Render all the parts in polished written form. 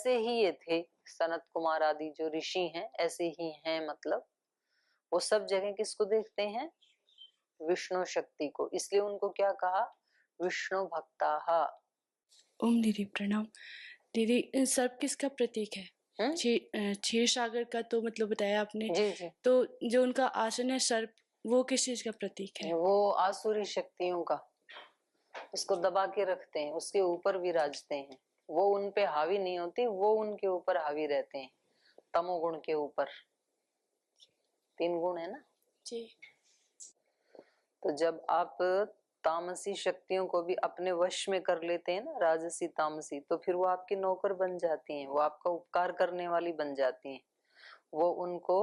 ऐसे ही ये थे, सनत कुमार आदि जो ऋषि हैं ऐसे ही हैं, मतलब वो सब जगह किसको देखते हैं? विष्णु शक्ति को। इसलिए उनको क्या कहा? विष्णु भक्ताहा। ओम दीदी प्रणाम। दीदी सर्प किसका प्रतीक है? क्षीर सागर का तो मतलब बताया आपने। जी जी। तो जो उनका आसन है सर्प, वो किस चीज का प्रतीक है? वो आसुरी शक्तियों का, उसको दबा के रखते हैं, उसके ऊपर विराजते हैं। वो उन पे हावी नहीं होती, वो उनके ऊपर हावी रहते हैं, तमोगुण के ऊपर। 3 गुण है ना जी। तो जब आप तामसी शक्तियों को भी अपने वश में कर लेते हैं ना, राजसी तामसी, तो फिर वो आपकी नौकर बन जाती हैं, वो आपका उपकार करने वाली बन जाती हैं। वो उनको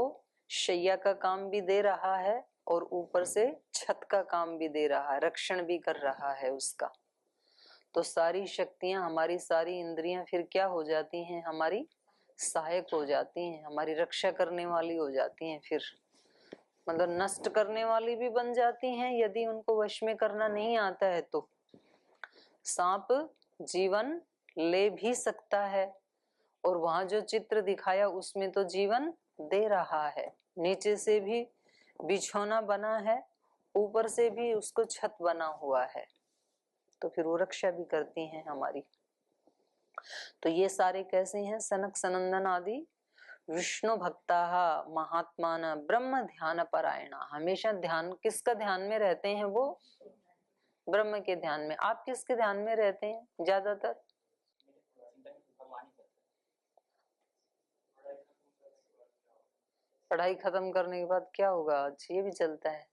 शैया का काम भी दे रहा है और ऊपर से छत का काम भी दे रहा है, रक्षण भी कर रहा है उसका। तो सारी शक्तियां, हमारी सारी इंद्रियां फिर क्या हो जाती हैं? हमारी सहायक हो जाती हैं, हमारी रक्षा करने वाली हो जाती हैं। फिर मतलब नष्ट करने वाली भी बन जाती हैं यदि उनको वश में करना नहीं आता है तो। सांप जीवन ले भी सकता है, और वहां जो चित्र दिखाया उसमें तो जीवन दे रहा है। नीचे से भी बिछौना बना है, ऊपर से भी उसको छत बना हुआ है, तो फिर वो रक्षा भी करती हैं हमारी। तो ये सारे कैसे हैं? सनक सनंदन आदि विष्णु भक्ता महात्मान ब्रह्म ध्यान परायणा। हमेशा ध्यान, किसका ध्यान में रहते हैं? वो ब्रह्म के ध्यान में। आप किसके ध्यान में रहते हैं ज्यादातर? पढ़ाई खत्म करने के बाद क्या होगा आज? ये भी चलता है।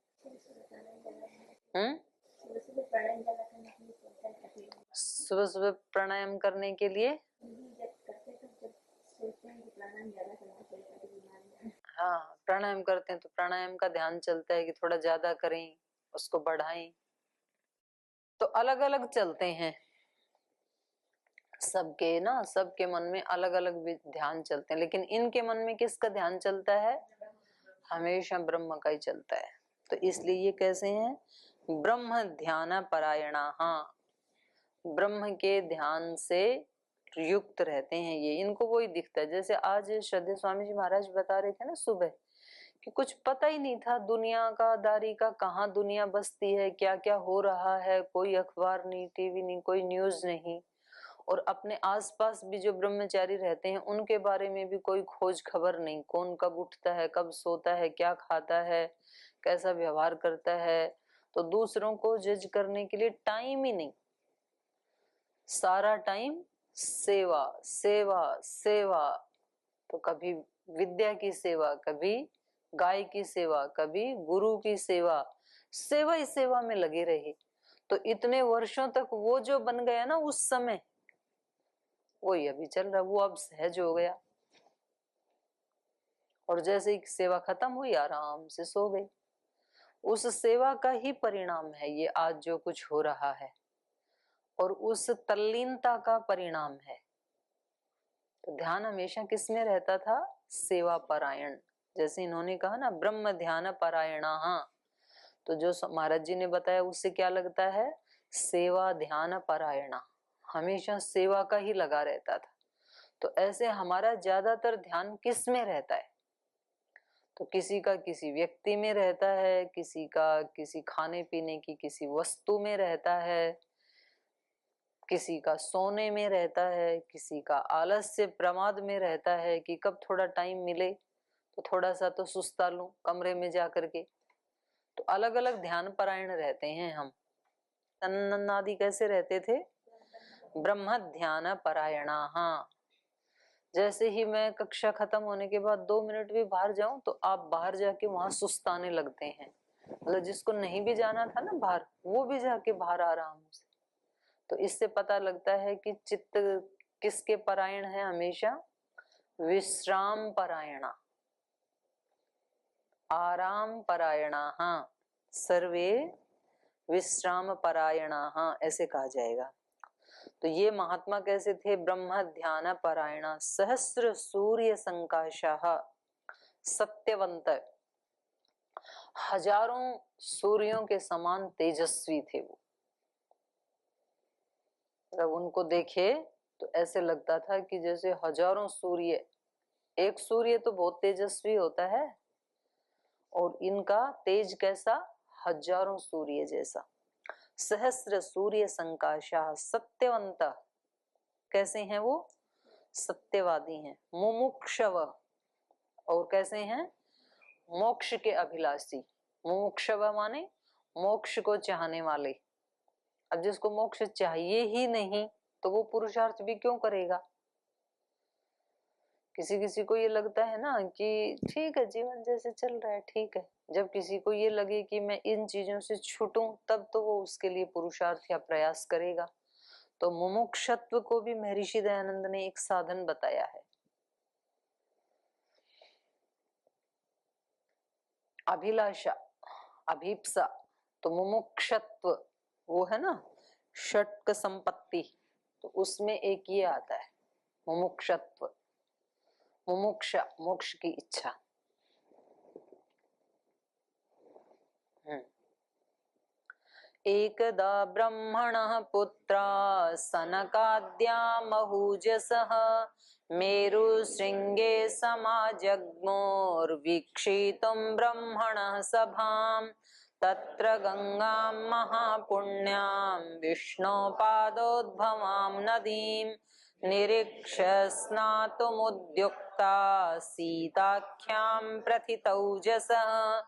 सुबह सुबह प्राणायाम करने के लिए, हाँ प्राणायाम करते हैं तो प्राणायाम का ध्यान चलता है कि थोड़ा ज्यादा करें, उसको बढ़ाएं। तो अलग अलग चलते हैं सबके ना, सबके मन में अलग अलग ध्यान चलते हैं, लेकिन इनके मन में किसका ध्यान चलता है? हमेशा ब्रह्म का ही चलता है। तो इसलिए ये कैसे हैं? ब्रह्म ध्यान परायणा। हाँ, ब्रह्म के ध्यान से युक्त रहते हैं ये, इनको वही दिखता है। जैसे आज श्रद्धेय स्वामी जी महाराज बता रहे थे ना सुबह, कि कुछ पता ही नहीं था दुनिया का, दारी का, कहाँ दुनिया बसती है, क्या क्या हो रहा है, कोई अखबार नहीं, टीवी नहीं, कोई न्यूज नहीं। और अपने आसपास भी जो ब्रह्मचारी रहते हैं उनके बारे में भी कोई खोज खबर नहीं, कौन कब उठता है, कब सोता है, क्या खाता है, कैसा व्यवहार करता है। तो दूसरों को जज करने के लिए टाइम ही नहीं, सारा टाइम सेवा सेवा सेवा। तो कभी विद्या की सेवा, कभी गाय की सेवा, कभी गुरु की सेवा, सेवा ही सेवा में लगे रहे। तो इतने वर्षों तक वो जो बन गया ना उस समय, वही अभी चल रहा, वो अब सहज हो गया। और जैसे ही सेवा खत्म हुई आराम से सो गई। उस सेवा का ही परिणाम है ये आज जो कुछ हो रहा है, और उस तल्लीनता का परिणाम है। तो ध्यान हमेशा किस में रहता था? सेवा परायण। जैसे इन्होंने कहा ना ब्रह्म ध्यान परायणा, हाँ, तो जो महाराज जी ने बताया उससे क्या लगता है? सेवा ध्यान परायणा, हमेशा सेवा का ही लगा रहता था। तो ऐसे हमारा ज्यादातर ध्यान किस में रहता है? तो किसी का किसी व्यक्ति में रहता है, किसी का किसी खाने पीने की किसी वस्तु में रहता है, किसी का सोने में रहता है, किसी का आलस्य प्रमाद में रहता है कि कब थोड़ा टाइम मिले तो थोड़ा सा तो सुस्ता लूं कमरे में जा करके। तो अलग अलग ध्यान परायण रहते हैं हम। तन्नन आदि कैसे रहते थे? ब्रह्म ध्यान परायणा। हाँ, जैसे ही मैं कक्षा खत्म होने के बाद 2 मिनट भी बाहर जाऊं तो आप बाहर जाके वहां सुस्ताने लगते हैं। मतलब जिसको नहीं भी जाना था ना बाहर, वो भी जाके बाहर आराम से। तो इससे पता लगता है कि चित्त किसके परायण है? हमेशा विश्राम परायणा, आराम परायणा। हाँ, सर्वे विश्राम परायणा, हाँ ऐसे कहा जाएगा। तो ये महात्मा कैसे थे? ब्रह्म ध्यान परायणा, सहस्र सूर्य संकाशाः, सत्यवंत, हजारों सूर्यों के समान तेजस्वी थे वो। जब उनको देखे तो ऐसे लगता था कि जैसे हजारों सूर्य, एक सूर्य तो बहुत तेजस्वी होता है और इनका तेज कैसा, हजारों सूर्य जैसा। सहस्र सूर्य संकाशा सत्यवंत, कैसे हैं वो, सत्यवादी हैं। मुमुक्षव, और कैसे हैं, मोक्ष के अभिलाषी। मुमुक्षव माने मोक्ष को चाहने वाले। अब जिसको मोक्ष चाहिए ही नहीं तो वो पुरुषार्थ भी क्यों करेगा। किसी किसी को ये लगता है ना कि ठीक है जीवन जैसे चल रहा है ठीक है, जब किसी को ये लगे कि मैं इन चीजों से छूटूं तब तो वो उसके लिए पुरुषार्थ या प्रयास करेगा। तो मुमुक्षत्व को भी महर्षि दयानंद ने एक साधन बताया है। अभिलाषा, अभीप्सा, तो मुमुक्षत्व वो है ना षट्क संपत्ति, तो उसमें एक ये आता है मुमुक्षत्व। मुमुक्षा, मोक्ष की इच्छा। एकदा ब्रह्मणः पुत्रा सनकाद्यामहूजसः मेरुशृङ्गे समाजग्मुर्वीक्षितुं ब्रह्मणः सभाम्। तत्र गंगां महापुण्यां विष्णोपादोद्भवां नदीं निरीक्ष्य स्नातुमुद्युक्ता सीताख्यां प्रथितौजसः।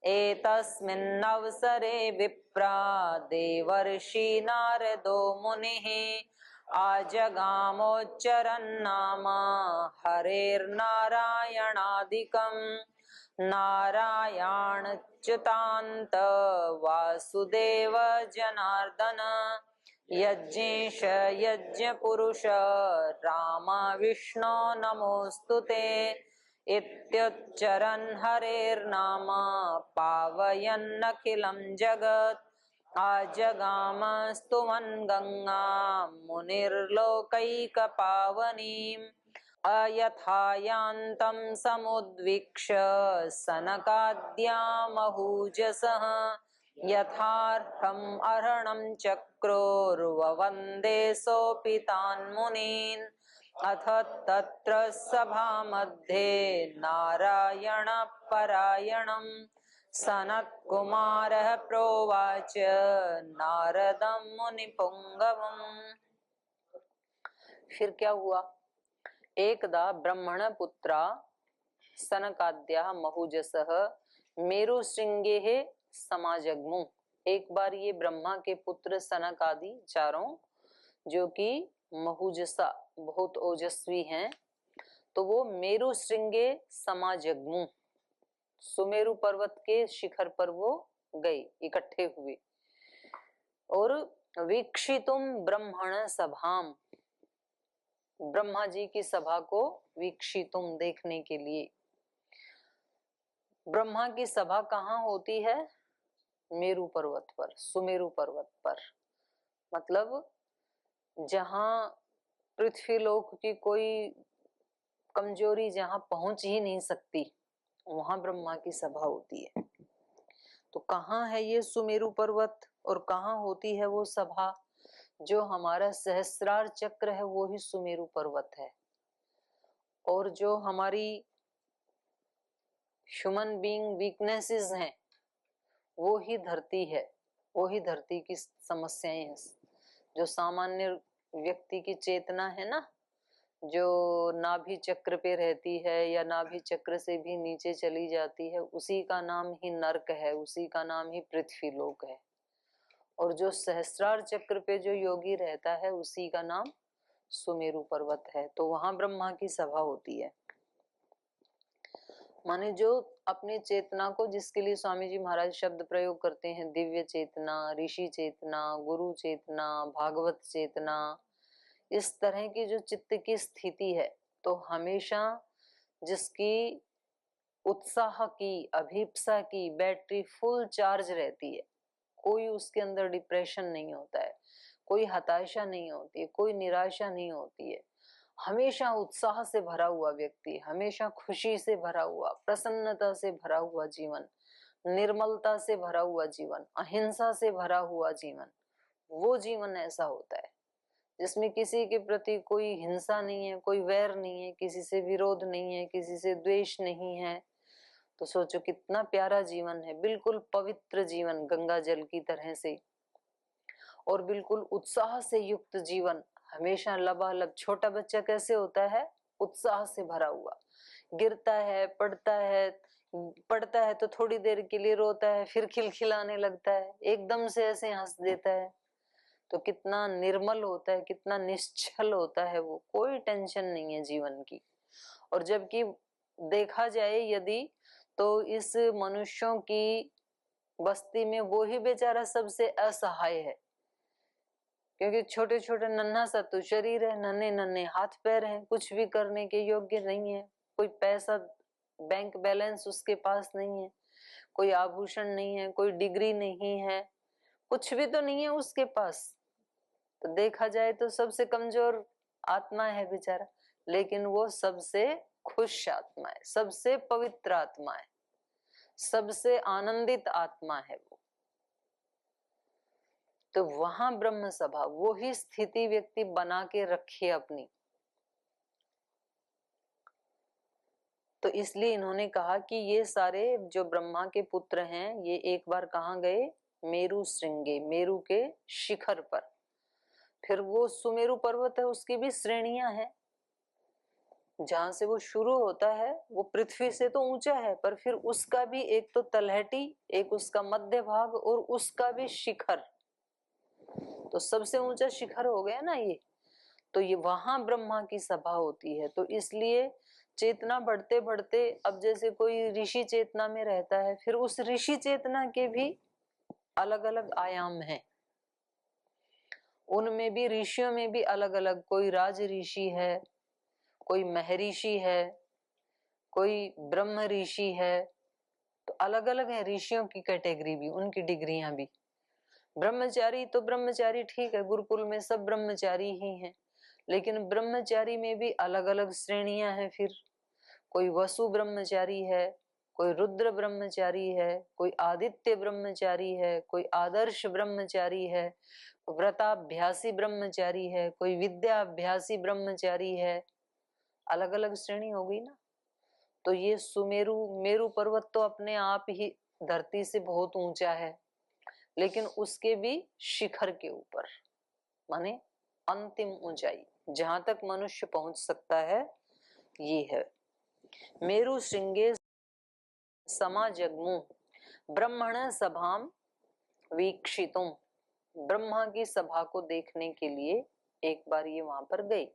एतस्मिन्नवसरे विप्रा देवर्षि नारदो मुनिः आजगामोच्चरन्नाम हरेर्नारायणादिकम्। नारायणाच्युतान्त वासुदेव जनार्दन यज्ञेश यज्ञपुरुष राम विष्णु नमोऽस्तुते इत्युच्चरन् हरेर्नाम पावयन्नखिलं जगत्। आजगाम स्तुवन् गंगां मुनिर्लोकैकपावनीम्। अयथायान्तं समुद्वीक्ष्य सनकाद्यामहूजसः यथार्हम् अर्हणं चक्रुर्ववन्दे सोऽपि तान् मुनीन्। अथ तत्र सभामध्ये नारायण परायणं सनत्कुमारः प्रोवाच नारदं मुनिपुंगवम्। फिर क्या हुआ, एकदा ब्रह्मण पुत्रा सनकाद्या महूजसः मेरुशृंगेः समाजग्मु। एक बार ये ब्रह्मा के पुत्र सनक आदि चारों जो कि महूजसा बहुत ओजस्वी हैं, तो वो मेरु श्रृंगे समाजग्मु, सुमेरु पर्वत के शिखर पर वो गए, इकट्ठे हुए। और वीक्षितुम ब्रह्मण सभाम, ब्रह्मा जी की सभा को वीक्षितुम देखने के लिए। ब्रह्मा की सभा कहाँ होती है, मेरु पर्वत पर, सुमेरु पर्वत पर। मतलब जहां पृथ्वीलोक की कोई कमजोरी जहां पहुंच ही नहीं सकती, वहां ब्रह्मा की सभा होती है। तो कहाँ है ये सुमेरु पर्वत और कहाँ होती है वो सभा। जो हमारा सहस्रार चक्र है वो ही सुमेरु पर्वत है, और जो हमारी ह्यूमन बीइंग वीकनेसेस हैं वो ही धरती है, वो ही धरती की समस्याएं हैं। जो सामान्य व्यक्ति की चेतना है ना, जो नाभि चक्र पे रहती है या नाभि चक्र से भी नीचे चली जाती है, उसी का नाम ही नर्क है, उसी का नाम ही पृथ्वी लोक है। और जो सहस्रार चक्र पे जो योगी रहता है उसी का नाम सुमेरु पर्वत है। तो वहां ब्रह्मा की सभा होती है। माने जो अपनी चेतना को, जिसके लिए स्वामी जी महाराज शब्द प्रयोग करते हैं, दिव्य चेतना, ऋषि चेतना, गुरु चेतना, भागवत चेतना, इस तरह की जो चित्त की स्थिति है, तो हमेशा जिसकी उत्साह की, अभिप्सा की बैटरी फुल चार्ज रहती है, कोई उसके अंदर डिप्रेशन नहीं होता है, कोई हताशा नहीं होती है, कोई निराशा नहीं होती है, हमेशा उत्साह से भरा हुआ व्यक्ति, हमेशा खुशी से भरा हुआ, प्रसन्नता से भरा हुआ जीवन, निर्मलता से भरा हुआ जीवन, अहिंसा से भरा हुआ जीवन, वो जीवन ऐसा होता है जिसमें किसी के प्रति कोई हिंसा नहीं है, कोई वैर नहीं है, किसी से विरोध नहीं है, किसी से द्वेष नहीं है, तो सोचो कितना प्यारा जीवन है, बिल्कुल पवित्र जीवन गंगा जल की तरह से, और बिल्कुल उत्साह से युक्त जीवन, हमेशा लबालब। छोटा बच्चा कैसे होता है? उत्साह से भरा हुआ, गिरता है, पढ़ता है तो थोड़ी देर के लिए रोता है, फिर खिलखिलाने लगता है, एकदम से ऐसे हंस देता है। तो कितना निर्मल होता है, कितना निश्चल होता है वो, कोई टेंशन नहीं है जीवन की। और जबकि देखा जाए यदि, तो इस मनुष्यों की बस्ती में वो ही बेचारा सबसे असहाय है, क्योंकि छोटे छोटे नन्हा सा तो शरीर है, नन्हे नन्हे हाथ पैर हैं, कुछ भी करने के योग्य नहीं है, कोई पैसा बैंक बैलेंस उसके पास नहीं है, कोई आभूषण नहीं है, कोई डिग्री नहीं है, कुछ भी तो नहीं है उसके पास। तो देखा जाए तो सबसे कमजोर आत्मा है बेचारा, लेकिन वो सबसे खुश आत्मा है, सबसे पवित्र आत्मा है, सबसे आनंदित आत्मा है वो। तो वहां ब्रह्म सभा, वो ही स्थिति व्यक्ति बना के रखे अपनी। तो इसलिए इन्होंने कहा कि ये सारे जो ब्रह्मा के पुत्र हैं, ये एक बार कहाँ गए? मेरु श्रृंगे, मेरु के शिखर पर। फिर वो सुमेरु पर्वत है, उसकी भी श्रेणियां हैं। जहां से वो शुरू होता है वो पृथ्वी से तो ऊंचा है, पर फिर उसका भी एक तो तलहटी, एक उसका मध्य भाग, और उसका भी शिखर, तो सबसे ऊंचा शिखर हो गया ना ये। तो ये वहां ब्रह्मा की सभा होती है। तो इसलिए चेतना बढ़ते बढ़ते, अब जैसे कोई ऋषि चेतना में रहता है, फिर उस ऋषि चेतना के भी अलग अलग आयाम हैं, उनमें भी, ऋषियों में भी अलग अलग, कोई राज ऋषि है, कोई महर्षि है, कोई ब्रह्म ऋषि है। तो अलग अलग है ऋषियों की कैटेगरी भी, उनकी डिग्रियां भी। ब्रह्मचारी तो ब्रह्मचारी ठीक है, गुरुकुल में सब ब्रह्मचारी ही हैं, लेकिन ब्रह्मचारी में भी अलग अलग श्रेणियां हैं। फिर कोई वसु ब्रह्मचारी है, कोई रुद्र ब्रह्मचारी है, कोई आदित्य ब्रह्मचारी है, कोई आदर्श ब्रह्मचारी है, व्रताभ्यासी ब्रह्मचारी है, कोई विद्याभ्यासी ब्रह्मचारी है। अलग अलग श्रेणी हो गई ना। तो ये सुमेरु, मेरु पर्वत तो अपने आप ही धरती से बहुत ऊंचा है, लेकिन उसके भी शिखर के ऊपर, माने अंतिम ऊंचाई जहां तक मनुष्य पहुंच सकता है, ये है। मेरु श्रृंगे समाजग्मु ब्रह्मण सभाम वीक्षितुम। ब्रह्मा की सभा को देखने के लिए एक बार ये वहां पर गए।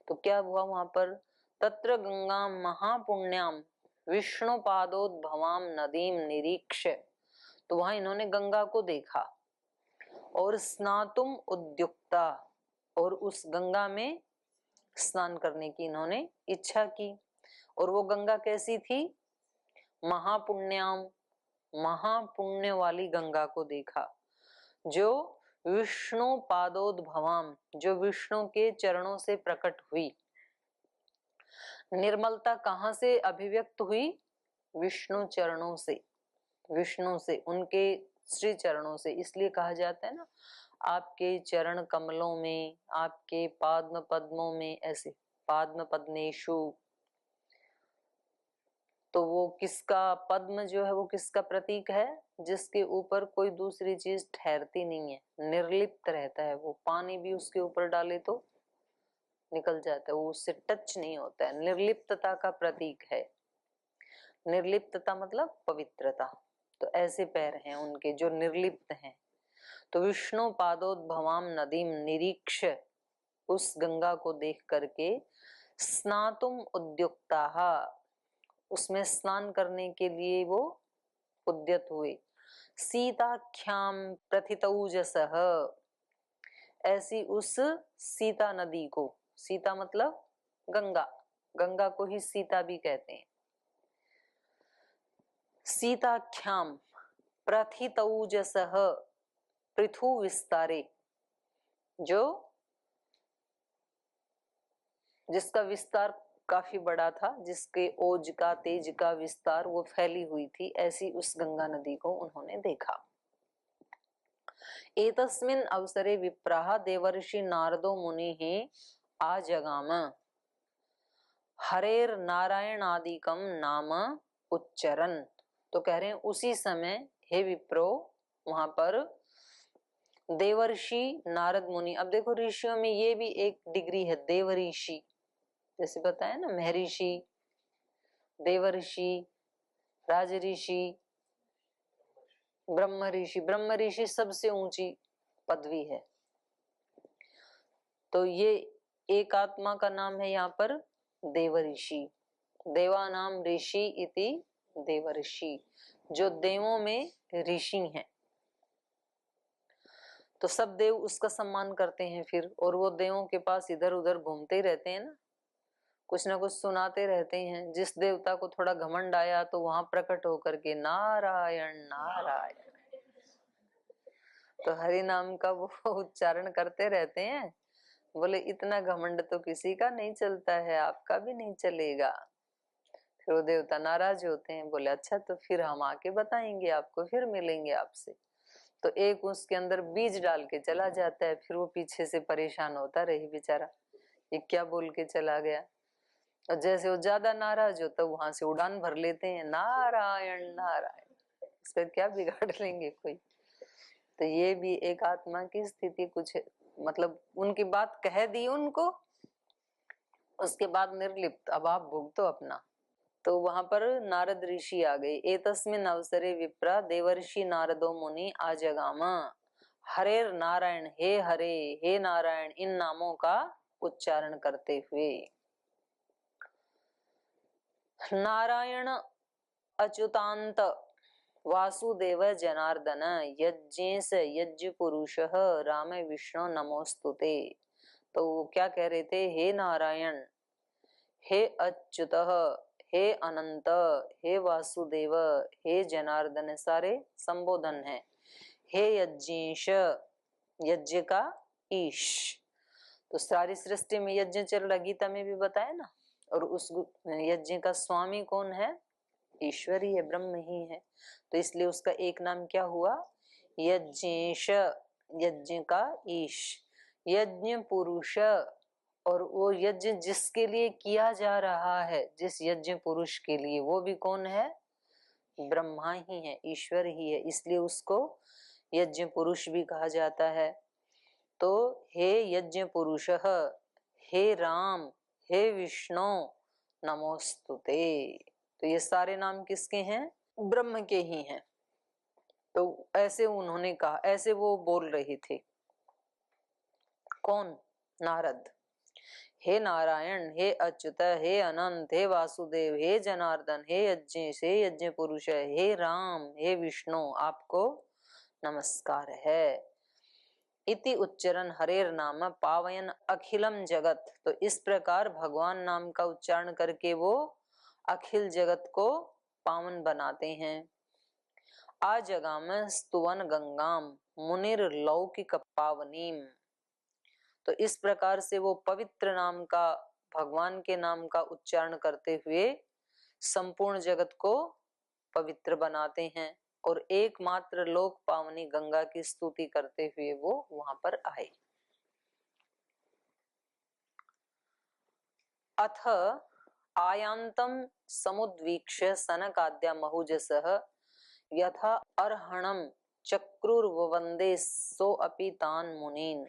तो क्या हुआ वहां पर? तत्र गंगा महापुण्याम विष्णु पादोद्भवाम नदीम निरीक्ष। तो वहां इन्होंने गंगा को देखा और स्नातुम उद्युक्ता, और उस गंगा में स्नान करने की इन्होंने इच्छा की। और वो गंगा कैसी थी? महापुण्याम, महापुण्य वाली गंगा को देखा, जो विष्णु पादोद्भवाम, जो विष्णु के चरणों से प्रकट हुई। निर्मलता कहाँ से अभिव्यक्त हुई? विष्णु चरणों से, विष्णु से, उनके श्री चरणों से। इसलिए कहा जाता है ना, आपके चरण कमलों में, आपके पाद्म पद्मों में, ऐसे पाद्म पद्मेशु। तो वो किसका पद्म जो है वो किसका प्रतीक है? जिसके ऊपर कोई दूसरी चीज ठहरती नहीं है, निर्लिप्त रहता है वो, पानी भी उसके ऊपर डाले तो निकल जाता है, वो उससे टच नहीं होता है, निर्लिप्तता का प्रतीक है। निर्लिप्तता मतलब पवित्रता। तो ऐसे पैर हैं उनके जो निर्लिप्त हैं। तो विष्णु पादोद्भवाम नदीम निरीक्ष, उस गंगा को देख करके स्नातुम उद्युक्ताः, उसमें स्नान करने के लिए वो उद्यत हुए। सीताख्याम प्रथितौजसः, ऐसी उस सीता नदी को, सीता मतलब गंगा, गंगा को ही सीता भी कहते हैं। सीताख्याम प्रथितौजसः पृथु विस्तारे, जो जिसका विस्तार काफी बड़ा था, जिसके ओज का, तेज का विस्तार वो फैली हुई थी, ऐसी उस गंगा नदी को उन्होंने देखा। एतस्मिन् अवसरे विप्राः देवर्षि नारदो मुनिः आजगाम हरेर नारायणादिकम नाम उच्चरन। तो कह रहे हैं उसी समय हे विप्रो वहां पर देवर्षि नारद मुनि। अब देखो ऋषियों में ये भी एक डिग्री है, देवऋषि, जैसे बताया ना महर्षि, देवर्षि, राजऋषि, ब्रह्म ऋषि। ब्रह्म ऋषि सबसे ऊंची पदवी है। तो ये एक आत्मा का नाम है यहाँ पर देवऋषि। देवानाम ऋषि इति देवर्षि, जो देवों में ऋषि हैं। तो सब देव उसका सम्मान करते हैं फिर, और वो देवों के पास इधर उधर घूमते ही रहते हैं ना, कुछ ना कुछ सुनाते रहते हैं। जिस देवता को थोड़ा घमंड आया तो वहां प्रकट होकर के नारायण नारायण, तो हरि नाम का वो उच्चारण करते रहते हैं। बोले इतना घमंड तो किसी का नहीं चलता है, आपका भी नहीं चलेगा। फिर वो देवता नाराज होते हैं, बोले अच्छा तो फिर हम आके बताएंगे आपको, फिर मिलेंगे आपसे। तो एक उसके अंदर बीज डाल के चला जाता है, फिर वो पीछे से परेशान होता रही बेचारा, ये क्या बोल के चला गया। और जैसे वो ज्यादा नाराज होता वहां से उड़ान भर लेते हैं, नारायण नारायण, इसका क्या बिगाड़ लेंगे कोई। तो ये भी एक आत्मा की स्थिति कुछ है, मतलब उनकी बात कह दी उनको, उसके बाद निर्लिप्त, अब आप भुगतो अपना। तो वहां पर नारद ऋषि आ गए। एतस्मिन् अवसरे विप्रा देवर्षि नारदो मुनि आजगाम हरेर नारायण, हे हरे हे नारायण, इन नामों का उच्चारण करते हुए। नारायण अच्युतांत वासुदेव जनार्दन यज्ञेश यज्ञ पुरुष राम विष्णु नमोस्तुते। तो वो क्या कह रहे थे, हे नारायण, हे अच्युत, हे अनंत, हे वासुदेव, हे जनार्दन, सारे संबोधन है। हे यज्ञेश, यज्ञ का ईश। तो सारी सृष्टि में यज्ञ चल रहा, गीता में भी बताया ना। और उस यज्ञ का स्वामी कौन है, ईश्वर ही है, ब्रह्म ही है। तो इसलिए उसका एक नाम क्या हुआ, यज्ञेश, यज्ञ का ईश। यज्ञ पुरुष, और वो यज्ञ जिसके लिए किया जा रहा है, जिस यज्ञ पुरुष के लिए, वो भी कौन है, ब्रह्मा ही है, ईश्वर ही है। इसलिए उसको यज्ञ पुरुष भी कहा जाता है। तो हे यज्ञ पुरुष, हे राम, हे विष्णु नमोस्तुते। तो ये सारे नाम किसके हैं, ब्रह्म के ही हैं। तो ऐसे उन्होंने कहा, ऐसे वो बोल रहे थे। कौन, नारद। हे नारायण, हे अच्युत, हे अनंत, हे वासुदेव, हे जनार्दन, हे यज्ञेश, हे यज्ञ पुरुष, हे राम, हे विष्णु, आपको नमस्कार है। इति उच्चरण हरेर नाम पावयन अखिलम जगत। तो इस प्रकार भगवान नाम का उच्चारण करके वो अखिल जगत को पावन बनाते हैं। आजगाम स्तुवन गंगाम मुनिर लौकिक पावनीम। तो इस प्रकार से वो पवित्र नाम का, भगवान के नाम का उच्चारण करते हुए संपूर्ण जगत को पवित्र बनाते हैं। और एकमात्र लोक पावनी गंगा की स्तुति करते हुए वो वहां पर आए। अथ आयांतम समुद्वीक्ष्य सनकाद्या महुजसः यथा अर्हणम चक्रुर्ववन्दे सोऽपि तान् मुनीन्।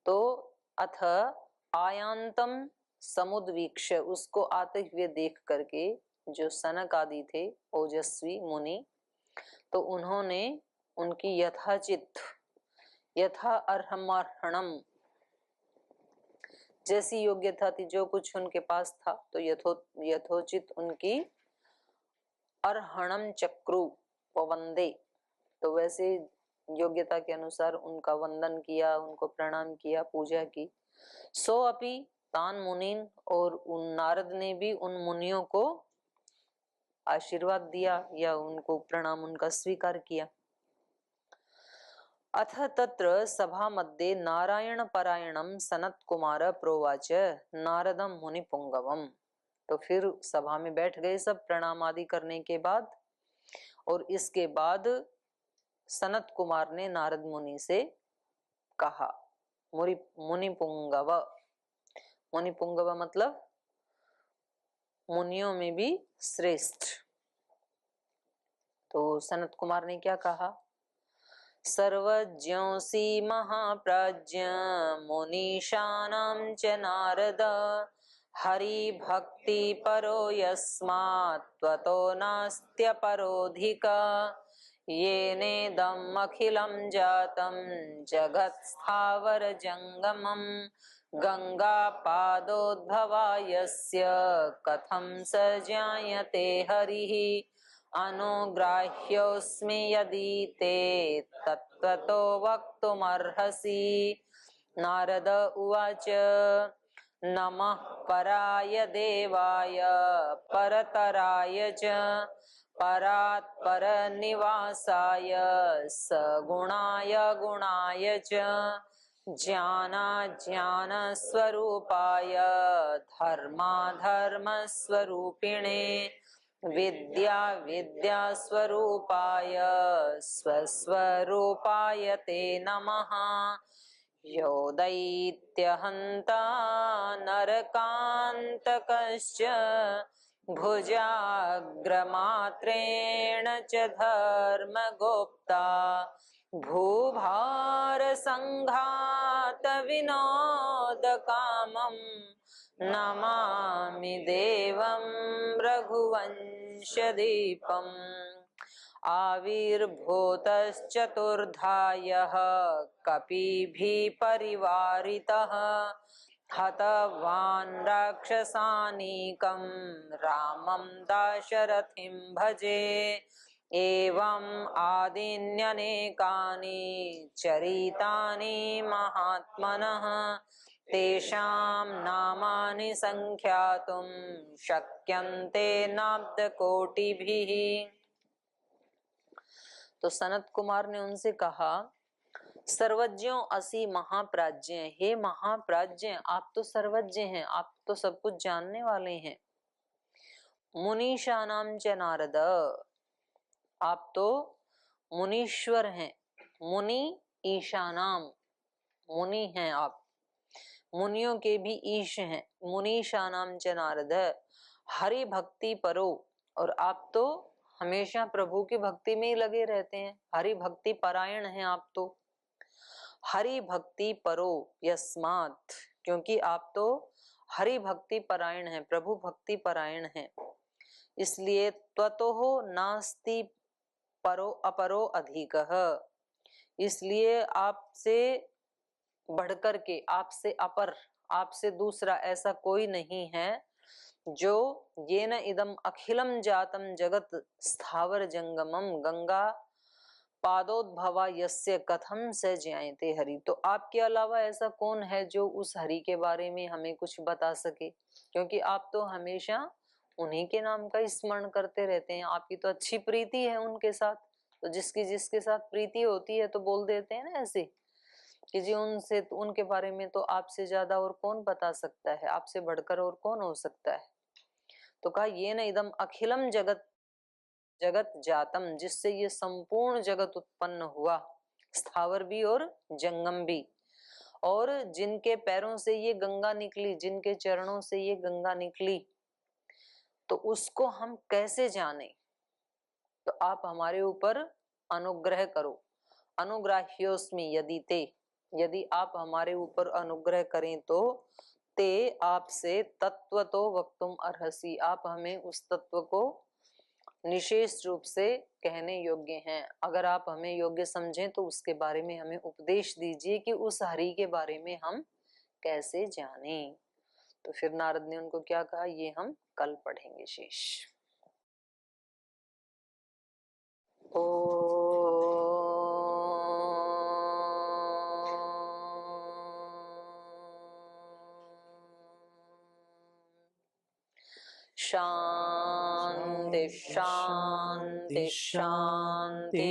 तो अथ आयांतम समुद्वीक्ष्य, उसको आते हुए देख करके जो सनक आदि थे ओजस्वी मुनि, तो उन्होंने उनकी यथाचित, यथा अर्हमर्हणम, जैसी योग्यता थी, जो कुछ उनके पास था, तो यथोचित उनकी अर्हणम चक्रु वंदे, तो वैसे योग्यता के अनुसार उनका वंदन किया, उनको प्रणाम किया, पूजा की। सो अपि तान मुनीन, और उन नारद ने भी उन मुनियों को आशीर्वाद दिया या उनको प्रणाम उनका स्वीकार किया। अथ तत्र सभा मध्ये नारायण परायणम सनत कुमार प्रोवाच नारदम मुनि पुंगवम। तो फिर सभा में बैठ गए सब प्रणाम आदि करने के बाद, और इसके बाद सनत कुमार ने नारद मुनि से कहा। मुनि पुंगव, मुनि पुंगव मतलब मुनियों में भी श्रेष्ठ। तो सनत कुमार ने क्या कहा? सर्वज्ञोऽसि महाप्राज्ञ मुनीशानां च नारद, हरिभक्ति परो यस्मात् त्वतो नास्त्यपरोऽधिक, येनेदम् अखिलं जातं जगत्स्थावर जंगमम्, गंगापादोद्भवा यस्य कथं स ज्ञायते हरिः, अनुग्राह्योऽस्मि यदि ते तत्त्वतो वक्तुमर्हसि। नारद उवाच नमः पराय देवाय परतराय च परात्परनिवासाय सगुणाय गुणाय च ज्ञानाज्ञानस्वरूपाय धर्माधर्मस्वरूपिणे विद्या विद्यास्वरूपाय स्वस्वरूपाय ते नमः। यो दैत्यहन्ता नरकान्तकश्च भुजाग्रमात्रेण च धर्मगोप्ता भूभारसङ्घात विनोदकामम् नमामि देवं रघुवंशदीपम्। आविर्भूतश्चतुर्धायः कपिभिः परिवारितः हतवान् राक्षसानीकं रामं दाशरथिं भजे। एवम् आदीन्यनेकानि चरितानि महात्मनः तेषां नामानि संख्यातुं शक्यन्ते नाब्दकोटिभिः। तो सनत कुमार ने उनसे कहा, सर्वज्ञों असि महाप्राज्य, हे महाप्राज्य आप तो सर्वज्ञ हैं, आप तो सब कुछ जानने वाले हैं। मुनीशानाम च नारद, आप तो मुनीश्वर हैं। मुनि ईशानाम, मुनि हैं आप, मुनियों के भी ईश हैं। मुनीशानाम च नारद, हरि भक्ति परो, और आप तो हमेशा प्रभु की भक्ति में ही लगे रहते हैं, हरि भक्ति परायण हैं आप तो। हरि भक्ति परो यस्मात्, क्योंकि आप तो हरि भक्ति परायण हैं, प्रभु भक्ति परायण हैं, इसलिए त्वतोः नास्ति परो अपरो अधिकः, इसलिए आपसे बढ़कर के, आपसे अपर, आपसे दूसरा ऐसा कोई नहीं है जो येन इदम अखिलम जातम जगत स्थावर जंगमम गंगा पादोद्भवा यस्य कथम स ज्ञायते हरि। तो आपके अलावा ऐसा कौन है जो उस हरि के बारे में हमें कुछ बता सके, क्योंकि आप तो हमेशा उन्हीं के नाम का स्मरण करते रहते हैं, आपकी तो अच्छी प्रीति है उनके साथ। तो जिसकी जिसके साथ प्रीति होती है तो बोल देते हैं ना ऐसे कि जी उनसे, उनके बारे में तो आपसे ज्यादा और कौन बता सकता है, आपसे बढ़कर और कौन हो सकता है। तो कहा ये न इदम अखिलम जगत जगत जातम, जिससे ये संपूर्ण जगत उत्पन्न हुआ, स्थावर भी और जंगम भी, और जिनके पैरों से ये गंगा निकली, जिनके चरणों से ये गंगा निकली, तो उसको हम कैसे जाने। तो आप हमारे ऊपर अनुग्रह करो। अनुग्राह्योस्मि यदि ते, यदि आप हमारे ऊपर अनुग्रह करें तो ते आपसे तत्व तो वक्तुम अर्हसि, आप हमें उस तत्व को निशेष रूप से कहने योग्य हैं। अगर आप हमें योग्य समझें तो उसके बारे में हमें उपदेश दीजिए कि उस हरि के बारे में हम कैसे जानें। तो फिर नारद ने उनको क्या कहा, ये हम कल पढ़ेंगे शेष। शांति शांति शांति।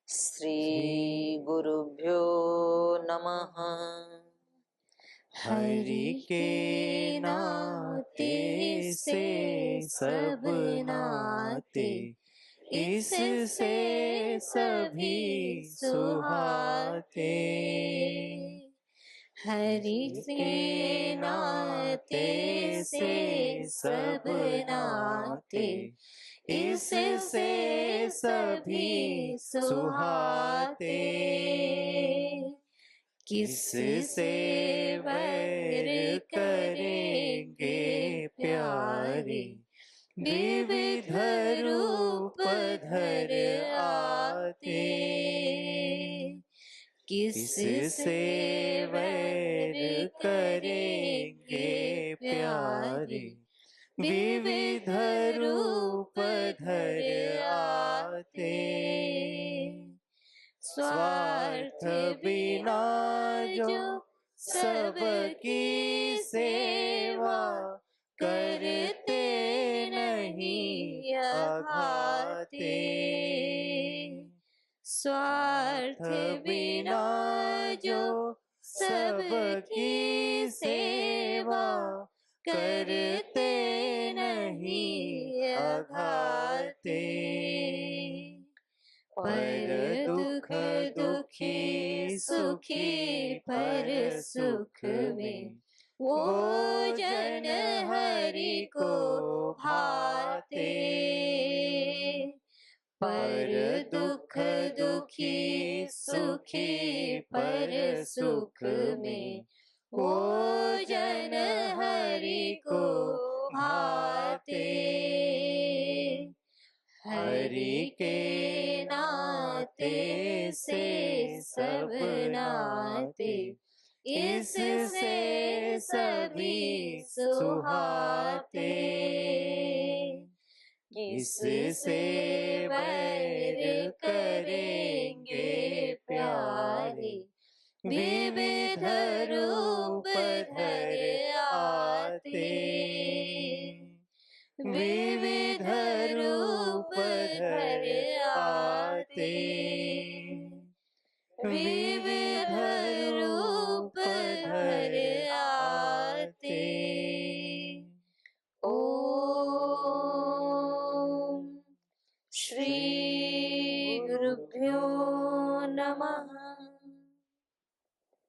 श्री गुरुभ्यो नमः। हरि के नाते से सब नाते, इससे सभी सुहाते। हरि के नाते से सब नाते, इससे सभी सुहाते। किससे वैर करेंगे प्यारे, विविध रूप धर आते। किससे वैर करेंगे प्यारे, विविध रूप धर आते। स्वार्थ बिना जो सबकी सेवा करते नहीं अघाते। स्वार्थ बिना जो सबकी सेवा करते नहीं अघाते। पर दुख दुखी सुखी पर सुख में, वो जन हरि को भाते। पर दुख दुखी सुखी पर सुख में, वो जन हरि को भाते। हरि के नाते से सब नाते, इससे सभी सुहाते। किससे वैर करेंगे प्यारे, विविध रूप धर आते। विविध रूप धर आते। विविध